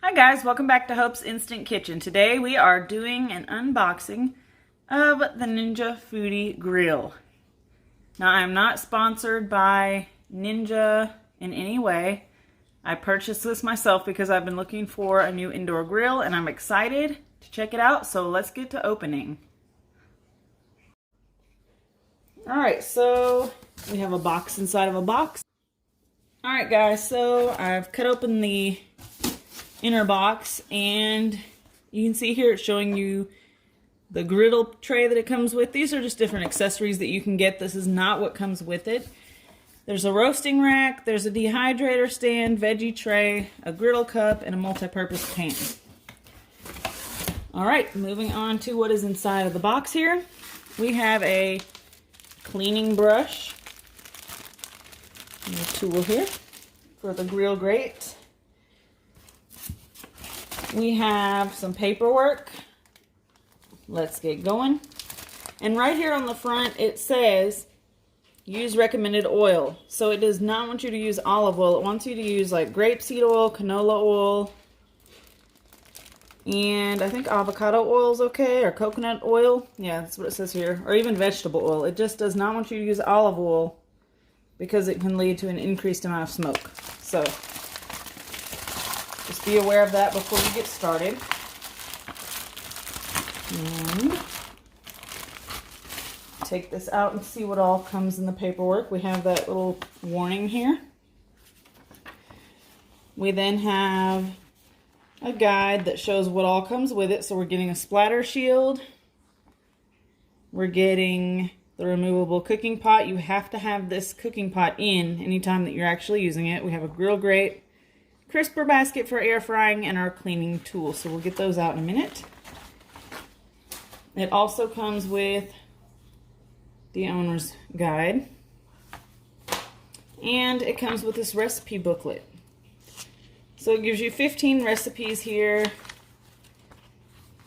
Hi guys, welcome back to Hope's Instant Kitchen. Today we are doing an unboxing of the Ninja Foodi Grill. Now I'm not sponsored by Ninja in any way. I purchased this myself because I've been looking for a new indoor grill and I'm excited to check it out, so let's get to opening. Alright, so we have a box inside of a box. Alright guys, so I've cut open the inner box and you can see here it's showing you the griddle tray that it comes with. These are just different accessories that you can get. This is not what comes with it. There's a roasting rack, there's a dehydrator stand, veggie tray, a griddle cup, and a multi-purpose pan. Alright, moving on to what is inside of the box here. We have a cleaning brush and a tool here for the grill grate. We have some paperwork. Let's get going. And right here on the front it says use recommended oil. So it does not want you to use olive oil. It wants you to use like grapeseed oil, canola oil, and I think avocado oil is okay, or coconut oil. Yeah, that's what it says here. Or even vegetable oil. It just does not want you to use olive oil because it can lead to an increased amount of smoke. So just be aware of that before you get started. And take this out and see what all comes in the paperwork. We have that little warning here. We then have a guide that shows what all comes with it. So we're getting a splatter shield. We're getting the removable cooking pot. You have to have this cooking pot in anytime that you're actually using it. We have a grill grate, crisper basket for air frying, and our cleaning tool. So we'll get those out in a minute. It also comes with the owner's guide. And it comes with this recipe booklet. So it gives you 15 recipes here.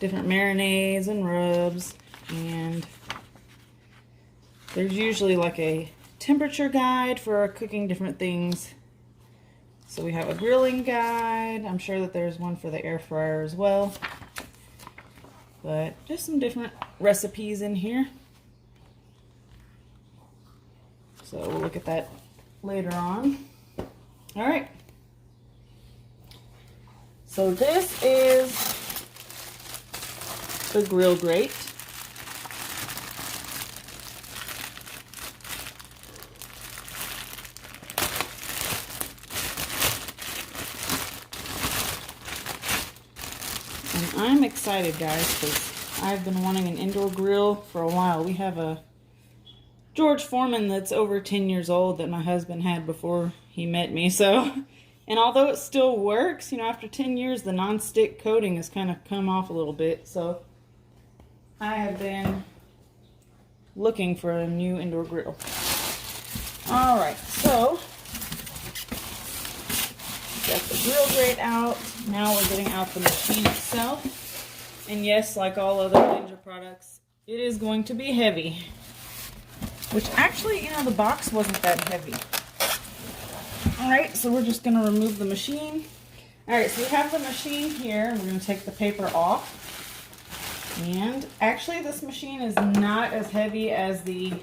Different marinades and rubs. And there's usually like a temperature guide for cooking different things. So we have a grilling guide. I'm sure that there's one for the air fryer as well. But just some different recipes in here. So we'll look at that later on. All right. So this is the grill grate. And I'm excited, guys, because I've been wanting an indoor grill for a while. We have a George Foreman that's over 10 years old that my husband had before he met me. So, and although it still works, you know, after 10 years, the non-stick coating has kind of come off a little bit. So I have been looking for a new indoor grill. All right, so got the grill grate out. Now we're getting out the machine itself. And yes, like all other Ninja products, it is going to be heavy. Which actually, you know, the box wasn't that heavy. Alright, so we're just going to remove the machine. Alright, so we have the machine here. We're going to take the paper off. And actually, this machine is not as heavy as the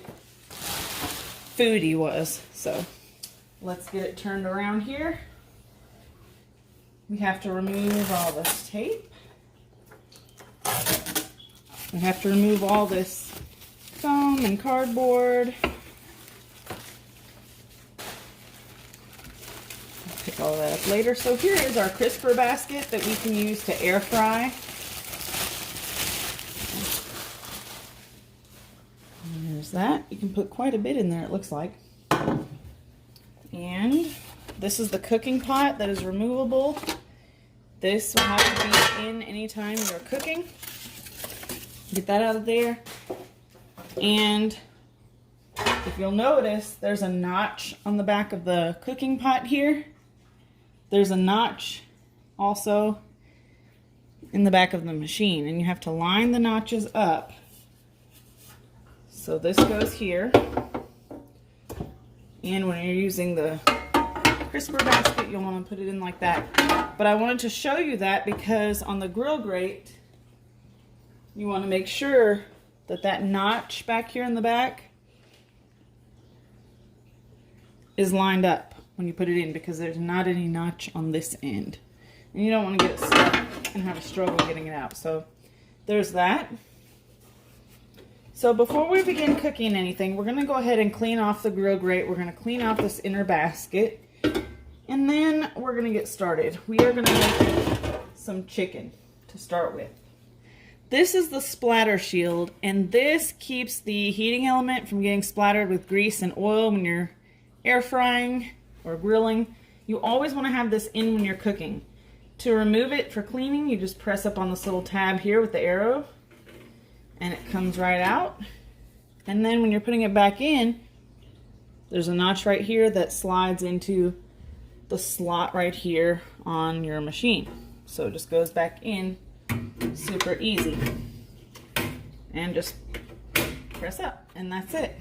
Foodi was. So let's get it turned around here. We have to remove all this tape. We have to remove all this foam and cardboard. I'll pick all that up later. So here is our crisper basket that we can use to air fry. And there's that. You can put quite a bit in there, it looks like. And this is the cooking pot that is removable. This will have to be in anytime you're cooking. Get that out of there. And if you'll notice, there's a notch on the back of the cooking pot here. There's a notch also in the back of the machine, and you have to line the notches up. So this goes here. And when you're using the crisper basket, you'll want to put it in like that. But I wanted to show you that because on the grill grate, you want to make sure that that notch back here in the back is lined up when you put it in, because there's not any notch on this end. And you don't want to get it stuck and have a struggle getting it out. So there's that. So before we begin cooking anything, we're going to go ahead and clean off the grill grate. We're going to clean off this inner basket. And then we're going to get started. We are going to make some chicken to start with. This is the splatter shield, and this keeps the heating element from getting splattered with grease and oil when you're air frying or grilling. You always want to have this in when you're cooking. To remove it for cleaning, you just press up on this little tab here with the arrow, and it comes right out. And then when you're putting it back in, there's a notch right here that slides into the slot right here on your machine. So it just goes back in super easy. And just press up, and that's it.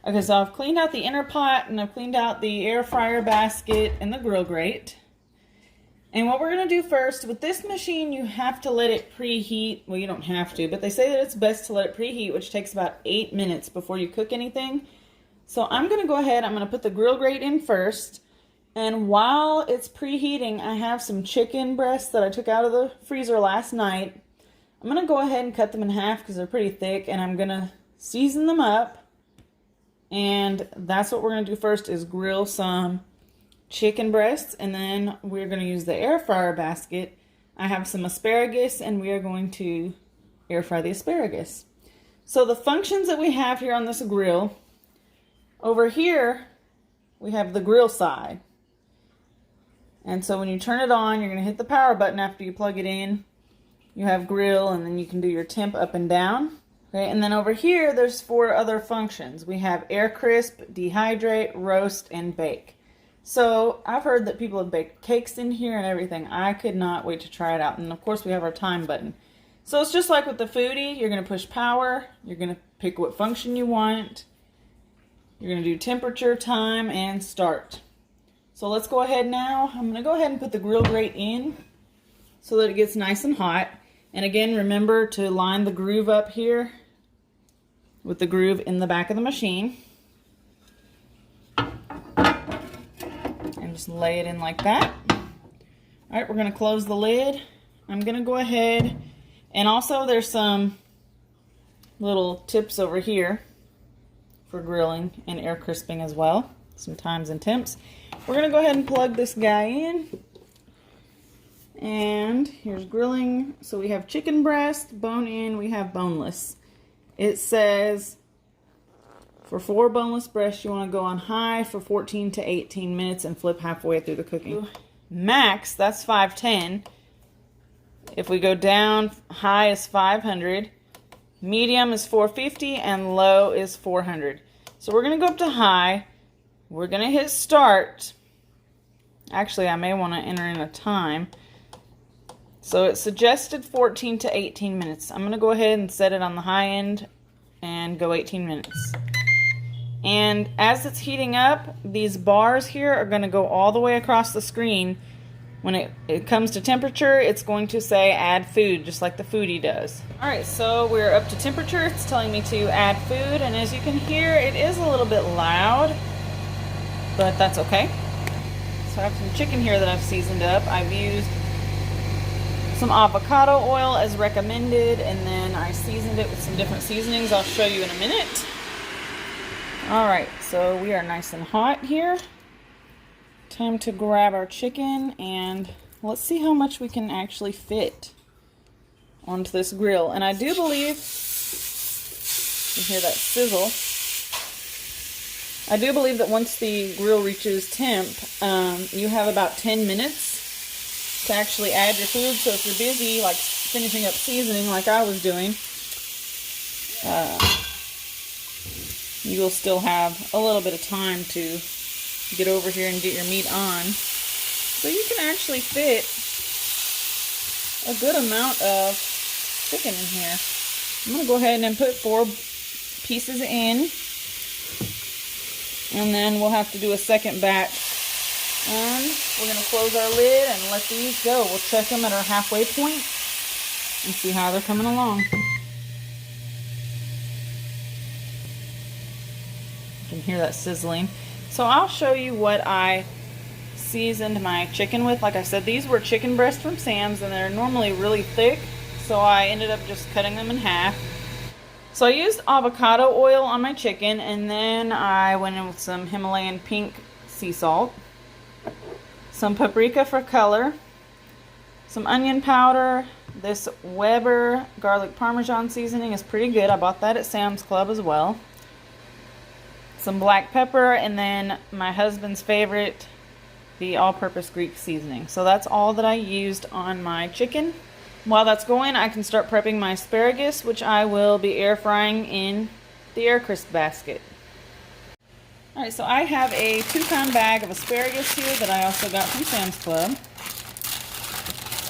Okay, so I've cleaned out the inner pot, and I've cleaned out the air fryer basket and the grill grate. And what we're going to do first, with this machine, you have to let it preheat. Well, you don't have to, but they say that it's best to let it preheat, which takes about 8 minutes before you cook anything. So I'm going to go ahead, I'm going to put the grill grate in first. And while it's preheating, I have some chicken breasts that I took out of the freezer last night. I'm going to go ahead and cut them in half because they're pretty thick, and I'm going to season them up. And that's what we're going to do first, is grill some chicken breasts, and then we're going to use the air fryer basket. I have some asparagus, and we are going to air fry the asparagus. So the functions that we have here on this grill, over here we have the grill side. And so when you turn it on, you're going to hit the power button after you plug it in. You have grill, and then you can do your temp up and down. Okay, and then over here there's 4 other functions. We have air crisp, dehydrate, roast, and bake. So I've heard that people have baked cakes in here and everything. I could not wait to try it out. And of course we have our time button. So it's just like with the foodi. You're going to push power. You're going to pick what function you want. You're going to do temperature, time, and start. So let's go ahead now. I'm going to go ahead and put the grill grate in so that it gets nice and hot. And again, remember to line the groove up here with the groove in the back of the machine. And just lay it in like that. All right, we're going to close the lid. I'm going to go ahead, and also there's some little tips over here for grilling and air crisping as well. Some times and temps. We're going to go ahead and plug this guy in. And here's grilling. So we have chicken breast, bone in, we have boneless. It says for 4 boneless breasts, you want to go on high for 14 to 18 minutes and flip halfway through the cooking. Max, that's 510. If we go down, high is 500. Medium is 450 and low is 400. So we're going to go up to high. We're going to hit start. Actually, I may want to enter in a time. So it suggested 14 to 18 minutes. I'm going to go ahead and set it on the high end and go 18 minutes. And as it's heating up, these bars here are going to go all the way across the screen. When it comes to temperature, it's going to say add food, just like the foodi does. Alright, so we're up to temperature. It's telling me to add food, and as you can hear, it is a little bit loud, but that's okay. So I have some chicken here that I've seasoned up. I've used some avocado oil as recommended, and then I seasoned it with some different seasonings I'll show you in a minute. Alright, so we are nice and hot here. Time to grab our chicken, and let's see how much we can actually fit onto this grill. And I do believe, you hear that sizzle, I do believe that once the grill reaches temp, you have about 10 minutes to actually add your food. So if you're busy, like finishing up seasoning like I was doing, you will still have a little bit of time to get over here and get your meat on. So you can actually fit a good amount of chicken in here. I'm going to go ahead and put 4 pieces in, and then we'll have to do a second batch And we're going to close our lid and let these go. We'll check them at our halfway point and see how they're coming along. You can hear that sizzling. So I'll show you what I seasoned my chicken with. Like I said, these were chicken breasts from Sam's and they're normally really thick, so I ended up just cutting them in half. So I used avocado oil on my chicken, and then I went in with some Himalayan pink sea salt, some paprika for color, some onion powder. This Weber garlic parmesan seasoning is pretty good. I bought that at Sam's Club as well. Some black pepper, and then my husband's favorite, the all-purpose Greek seasoning. So that's all that I used on my chicken. While that's going, I can start prepping my asparagus, which I will be air frying in the air crisp basket. Alright, so I have a 2-pound bag of asparagus here that I also got from Sam's Club.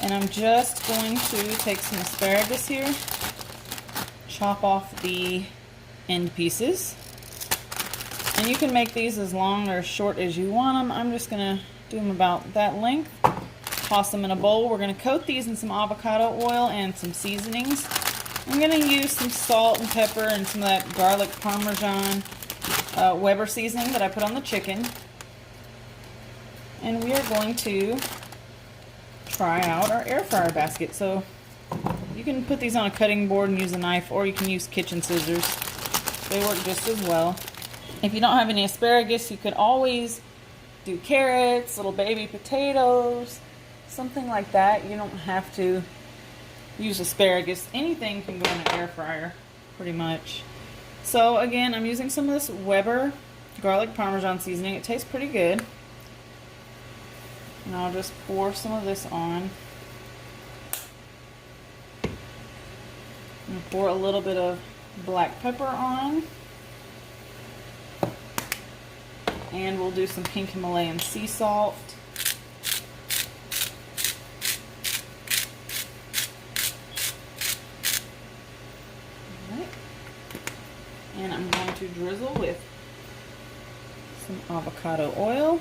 And I'm just going to take some asparagus here, chop off the end pieces. And you can make these as long or short as you want them. I'm just going to do them about that length. Toss them in a bowl. We're going to coat these in some avocado oil and some seasonings. I'm going to use some salt and pepper and some of that garlic parmesan Weber seasoning that I put on the chicken. And we are going to try out our air fryer basket. So you can put these on a cutting board and use a knife, or you can use kitchen scissors. They work just as well. If you don't have any asparagus, you could always do carrots, little baby potatoes, something like that. You don't have to use asparagus. Anything can go in an air fryer, pretty much. So again, I'm using some of this Weber garlic parmesan seasoning. It tastes pretty good. And I'll just pour some of this on. And pour a little bit of black pepper on. And we'll do some pink Himalayan sea salt. Alright. And I'm going to drizzle with some avocado oil.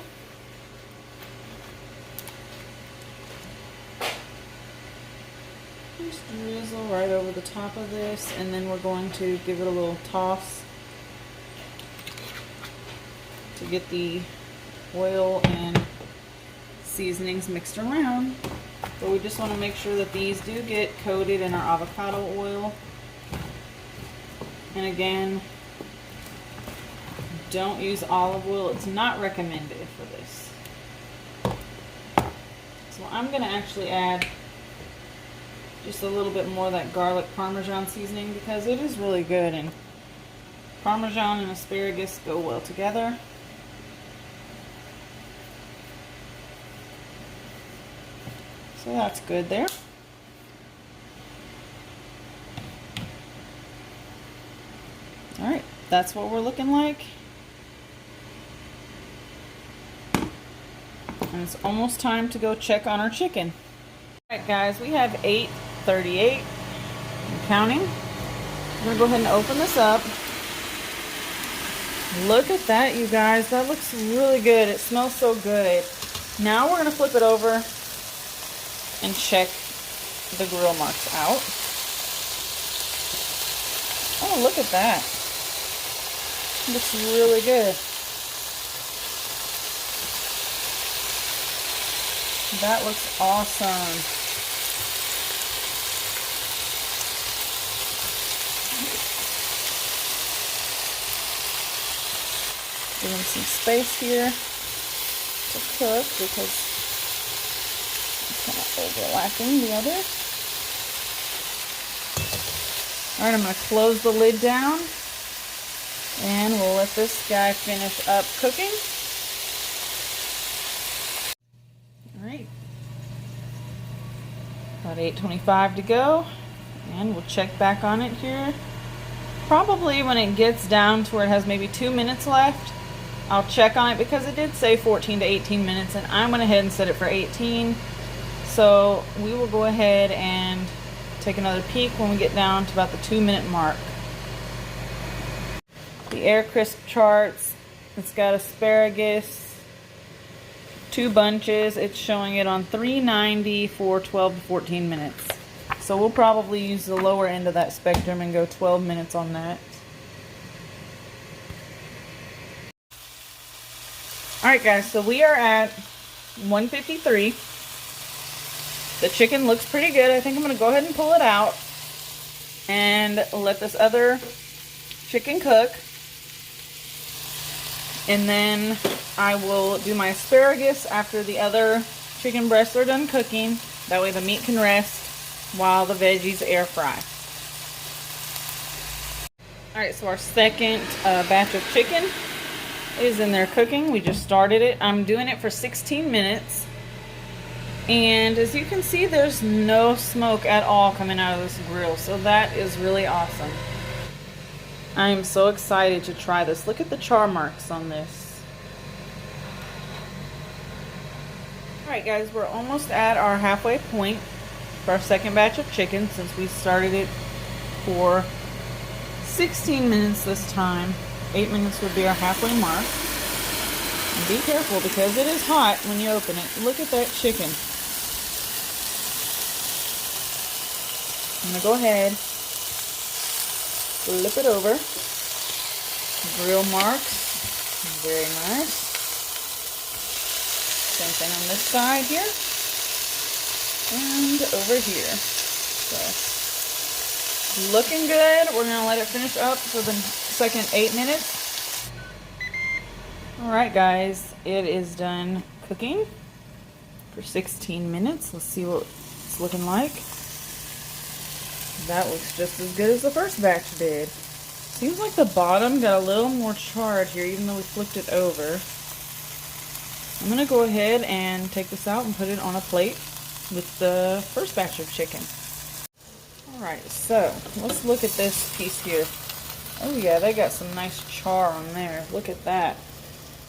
Just drizzle right over the top of this, and then we're going to give it a little toss to get the oil and seasonings mixed around. But we just want to make sure that these do get coated in our avocado oil. And again, don't use olive oil. It's not recommended for this. So I'm going to actually add just a little bit more of that garlic parmesan seasoning because it is really good, and parmesan and asparagus go well together. So that's good there. Alright, that's what we're looking like. And it's almost time to go check on our chicken. Alright guys, we have 8:38. I'm counting. I'm going to go ahead and open this up. Look at that, you guys. That looks really good. It smells so good. Now we're going to flip it over and check the grill marks out. Oh, look at that. It looks really good. That looks awesome. Give them some space here to cook because it's kind of overlapping the other. Alright, I'm going to close the lid down and we'll let this guy finish up cooking. Alright, about 8:25 to go, and we'll check back on it here. Probably when it gets down to where it has maybe 2 minutes left, I'll check on it because it did say 14 to 18 minutes, and I went ahead and set it for 18. So we will go ahead and take another peek when we get down to about the 2-minute mark. The air crisp charts, it's got asparagus, 2 bunches. It's showing it on 390 for 12 to 14 minutes. So we'll probably use the lower end of that spectrum and go 12 minutes on that. Alright guys, so we are at 153. The chicken looks pretty good. I think I'm going to go ahead and pull it out and let this other chicken cook. And then I will do my asparagus after the other chicken breasts are done cooking. That way the meat can rest while the veggies air fry. Alright, so our second batch of chicken is in there cooking. We just started it. I'm doing it for 16 minutes. And as you can see, there's no smoke at all coming out of this grill. So that is really awesome. I am so excited to try this. Look at the char marks on this. Alright guys, we're almost at our halfway point for our second batch of chicken, since we started it for 16 minutes this time. 8 minutes would be our halfway mark. And be careful because it is hot when you open it. Look at that chicken. I'm going to go ahead, flip it over. Grill marks, very nice. Same thing on this side here. And over here. So, looking good. We're going to let it finish up for the second 8 minutes. Alright guys, it is done cooking for 16 minutes. Let's see what it's looking like. That looks just as good as the first batch did. Seems like the bottom got a little more charred here, even though we flipped it over. I'm going to go ahead and take this out and put it on a plate with the first batch of chicken. Alright, so let's look at this piece here. Oh yeah, they got some nice char on there. Look at that.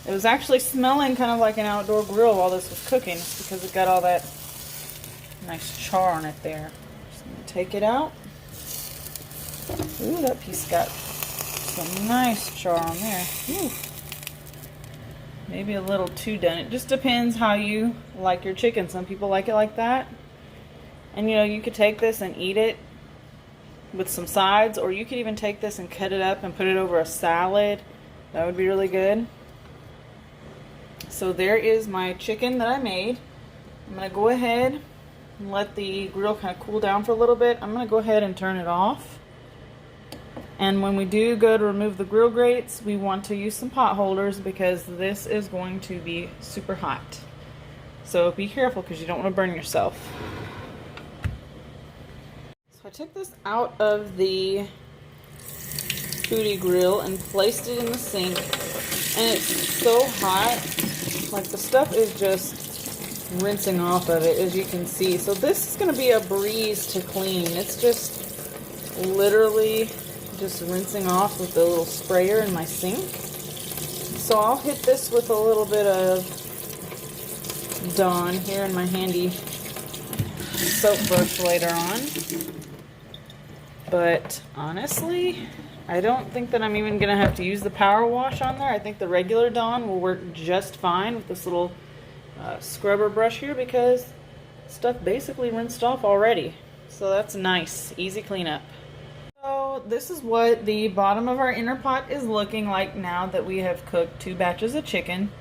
It was actually smelling kind of like an outdoor grill while this was cooking. It's because it got all that nice char on it there. Just going to take it out. Ooh, that piece got some nice char on there. Ooh. Maybe a little too done. It just depends how you like your chicken. Some people like it like that. And you know, you could take this and eat it with some sides, or you could even take this and cut it up and put it over a salad. That would be really good. So there is my chicken that I made. I'm going to go ahead and let the grill kind of cool down for a little bit. I'm going to go ahead and turn it off. And when we do go to remove the grill grates, we want to use some pot holders because this is going to be super hot. So be careful because you don't want to burn yourself. So I took this out of the foodi grill and placed it in the sink. And it's so hot, like the stuff is just rinsing off of it, as you can see. So this is going to be a breeze to clean. It's just literally just rinsing off with the little sprayer in my sink. So I'll hit this with a little bit of Dawn here in my handy soap brush later on. But honestly, I don't think that I'm even going to have to use the power wash on there. I think the regular Dawn will work just fine with this little scrubber brush here because stuff basically rinsed off already. So that's nice, easy cleanup. So this is what the bottom of our inner pot is looking like now that we have cooked 2 batches of chicken.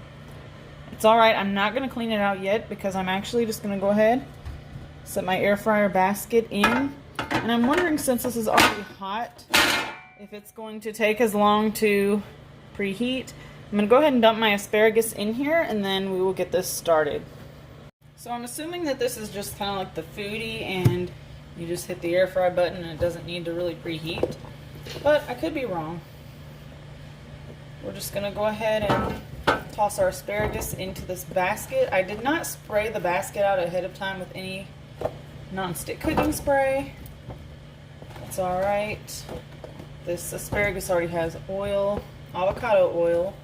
It's alright, I'm not going to clean it out yet because I'm actually just going to go ahead, set my air fryer basket in. And I'm wondering, since this is already hot, if it's going to take as long to preheat. I'm going to go ahead and dump my asparagus in here and then we will get this started. So I'm assuming that this is just kind of like the foodi and you just hit the air fry button and it doesn't need to really preheat. But I could be wrong. We're just going to go ahead and toss our asparagus into this basket. I did not spray the basket out ahead of time with any non-stick cooking spray. It's alright. This asparagus already has oil, avocado oil,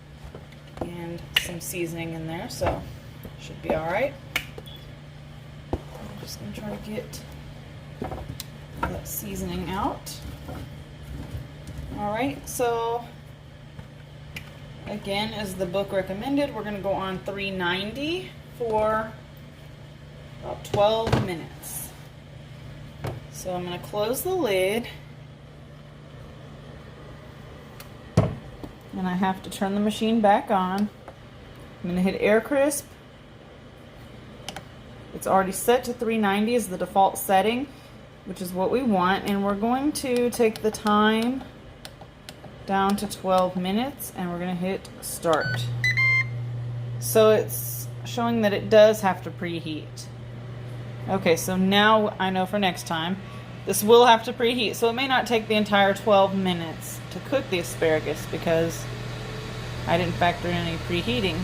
and some seasoning in there, so should be alright. I'm just going to try to get that seasoning out. Alright, so again, as the book recommended, we're going to go on 390 for about 12 minutes. So I'm going to close the lid. And I have to turn the machine back on. I'm going to hit air crisp. It's already set to 390 as the default setting, which is what we want. And we're going to take the time down to 12 minutes and we're going to hit start. So it's showing that it does have to preheat. Okay, so now I know for next time this will have to preheat. So it may not take the entire 12 minutes to cook the asparagus because I didn't factor in any preheating.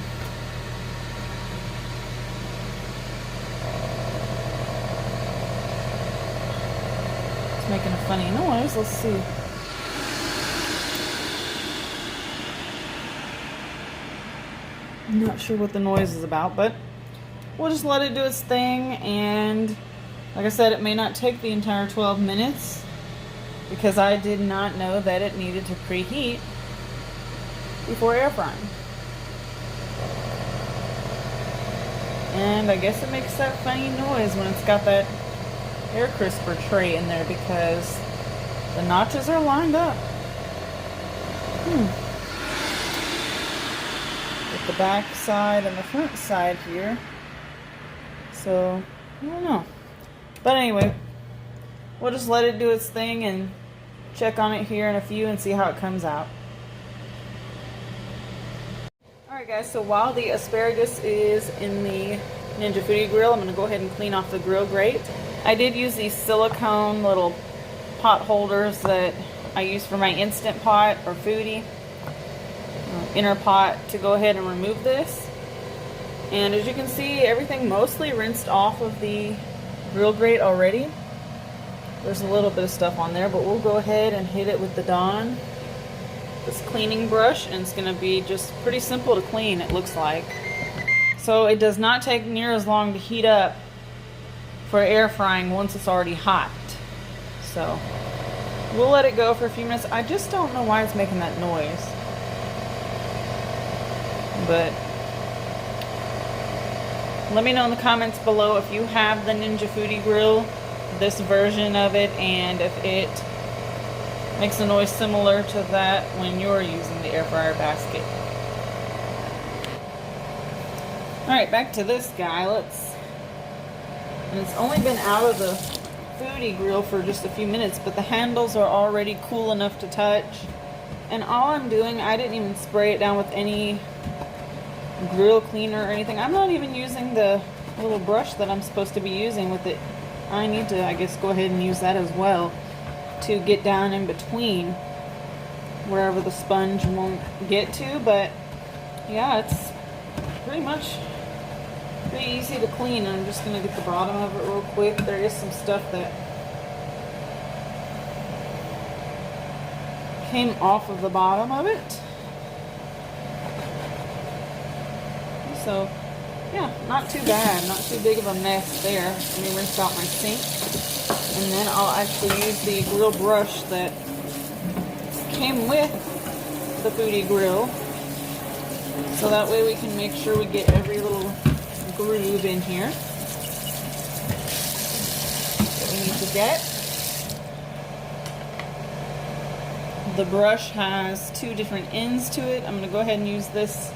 It's making a funny noise. Let's see. I'm not sure what the noise is about, but we'll just let it do its thing. And like I said, it may not take the entire 12 minutes because I did not know that it needed to preheat before air frying. And I guess it makes that funny noise when it's got that air crisper tray in there because the notches are lined up. With the back side and the front side here. So, I don't know. But anyway, we'll just let it do its thing and check on it here in a few and see how it comes out. Alright guys, so while the asparagus is in the Ninja Foodi grill, I'm going to go ahead and clean off the grill grate. I did use these silicone little pot holders that I use for my Instant Pot or Foodi inner pot to go ahead and remove this. And as you can see, everything mostly rinsed off of the grill grate already. There's a little bit of stuff on there, but we'll go ahead and hit it with the Dawn, this cleaning brush, and it's going to be just pretty simple to clean, it looks like. So it does not take near as long to heat up for air frying once it's already hot. So we'll let it go for a few minutes. I just don't know why it's making that noise. But let me know in the comments below if you have the Ninja Foodi grill, this version of it, and if it makes a noise similar to that when you're using the air fryer basket. Alright, back to this guy. And it's only been out of the Foodi grill for just a few minutes, but the handles are already cool enough to touch. And all I'm doing, I didn't even spray it down with any grill cleaner or anything. I'm not even using the little brush that I'm supposed to be using with it. I need to, I guess, go ahead and use that as well to get down in between wherever the sponge won't get to. But yeah, it's pretty easy to clean. I'm just going to get the bottom of it real quick. There is some stuff that came off of the bottom of it. So, yeah, not too bad. Not too big of a mess there. Let me rinse out my sink. And then I'll actually use the grill brush that came with the Foodi grill. So that way we can make sure we get every little groove in here that we need to get. The brush has two different ends to it. I'm going to go ahead and use this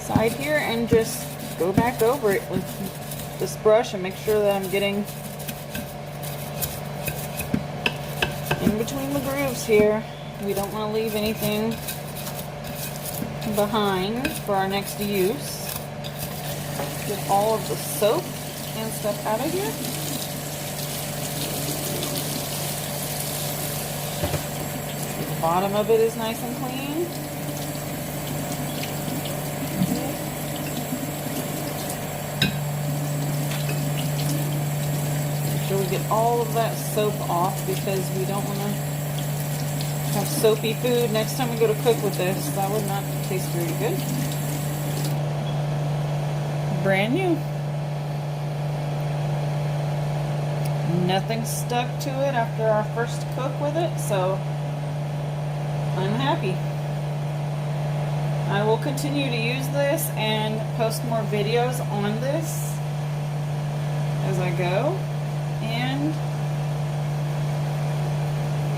side here and just go back over it with this brush and make sure that I'm getting in between the grooves here. We don't want to leave anything behind for our next use. Get all of the soap and stuff out of here. The bottom of it is nice and clean. Make sure we get all of that soap off because we don't want to have soapy food next time we go to cook with this. That would not taste very good. Brand new. Nothing stuck to it after our first cook with it, so I'm happy. I will continue to use this and post more videos on this as I go. And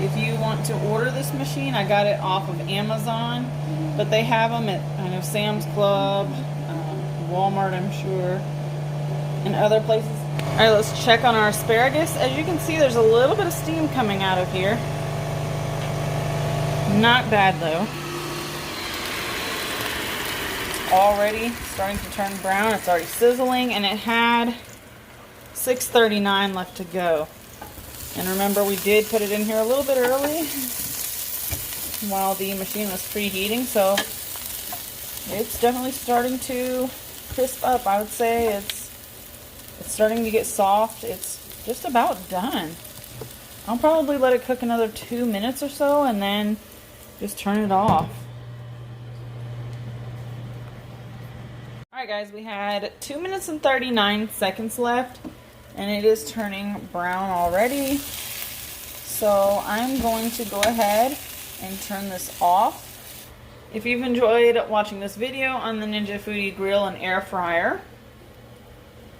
if you want to order this machine, I got it off of Amazon, but they have them at, I know, Sam's Club, Walmart, I'm sure, and other places. All right, let's check on our asparagus. As you can see, there's a little bit of steam coming out of here. Not bad though. It's already starting to turn brown. It's already sizzling, and it had 6:39 left to go. And remember, we did put it in here a little bit early while the machine was preheating, so it's definitely starting to crisp up. I would say it's starting to get soft. It's just about done. I'll probably let it cook another 2 minutes or so and then just turn it off. Alright guys, we had 2 minutes and 39 seconds left, and it is turning brown already. So I'm going to go ahead and turn this off. If you've enjoyed watching this video on the Ninja Foodi grill and air fryer,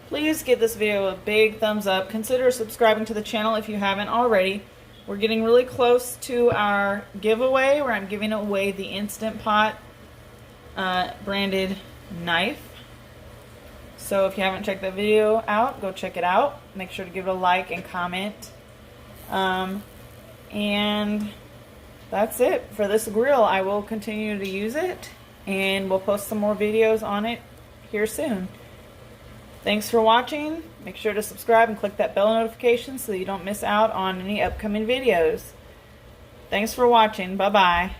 please give this video a big thumbs up. Consider subscribing to the channel if you haven't already. We're getting really close to our giveaway where I'm giving away the Instant Pot branded knife. So if you haven't checked that video out, go check it out. Make sure to give it a like and comment. And that's it for this grill. I will continue to use it, and we'll post some more videos on it here soon. Thanks for watching. Make sure to subscribe and click that bell notification so that you don't miss out on any upcoming videos. Thanks for watching. Bye-bye.